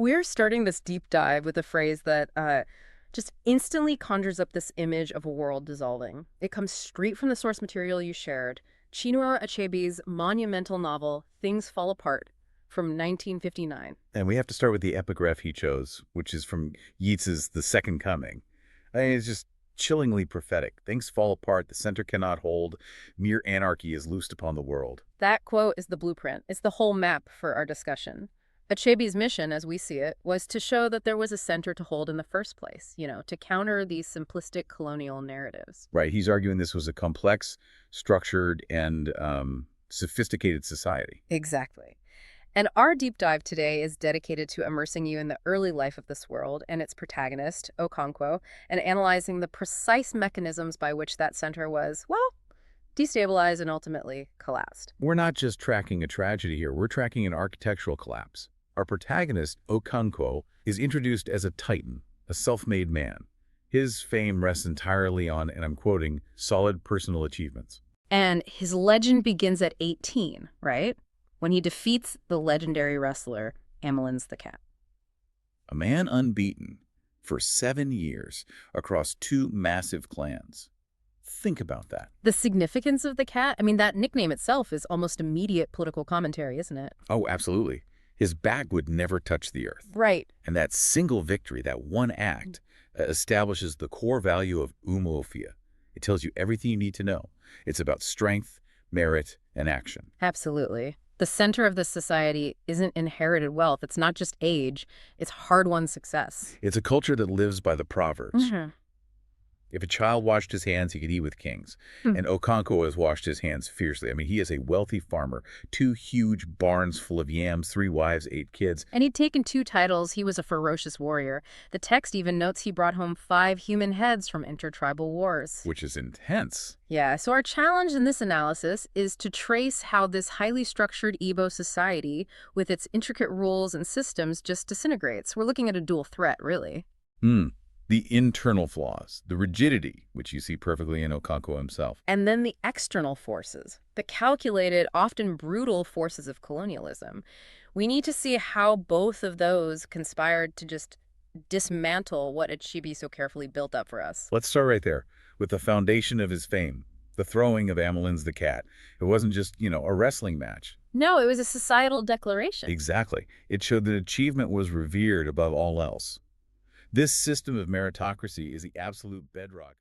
We're starting this deep dive with a phrase that just instantly conjures up this image of a world dissolving. It comes straight from the source material you shared, Chinua Achebe's monumental novel, Things Fall Apart, from 1959. And we have to start with the epigraph he chose, which is from Yeats's The Second Coming. I mean, it's just chillingly prophetic. Things fall apart, the center cannot hold, mere anarchy is loosed upon the world. That quote is the blueprint. It's the whole map for our discussion. Achebe's mission, as we see it, was to show that there was a center to hold in the first place, to counter these simplistic colonial narratives. Right, he's arguing this was a complex, structured, and sophisticated society. Exactly. And our deep dive today is dedicated to immersing you in the early life of this world and its protagonist, Okonkwo, and analyzing the precise mechanisms by which that center was, well, destabilized and ultimately collapsed. We're not just tracking a tragedy here, we're tracking an architectural collapse. Our protagonist, Okonkwo, is introduced as a titan, a self-made man. His fame rests entirely on, and I'm quoting, solid personal achievements. And his legend begins at 18, right? When he defeats the legendary wrestler, Amelins the cat. A man unbeaten for 7 years across 2 massive clans. Think about that. The significance of the cat, I mean, that nickname itself is almost immediate political commentary, isn't it? Oh, absolutely. His back would never touch the earth. Right. And that single victory, that one act, establishes the core value of Umuofia. It tells you everything you need to know. It's about strength, merit, and action. Absolutely. The center of this society isn't inherited wealth. It's not just age. It's hard-won success. It's a culture that lives by the proverbs. Mm-hmm. If a child washed his hands, he could eat with kings. And Okonkwo has washed his hands fiercely. I mean, he is a wealthy farmer. 2 huge barns full of yams, 3 wives, 8 kids. And he'd taken 2 titles. He was a ferocious warrior. The text even notes he brought home 5 human heads from intertribal wars. Which is intense. Yeah, so our challenge in this analysis is to trace how this highly structured Igbo society, with its intricate rules and systems, just disintegrates. We're looking at a dual threat, really. The internal flaws, the rigidity, which you see perfectly in Okonkwo himself. And then the external forces, the calculated, often brutal forces of colonialism. We need to see how both of those conspired to just dismantle what Achebe so carefully built up for us. Let's start right there, with the foundation of his fame, the throwing of Amelins the cat. It wasn't just, a wrestling match. No, it was a societal declaration. Exactly. It showed that achievement was revered above all else. This system of meritocracy is the absolute bedrock.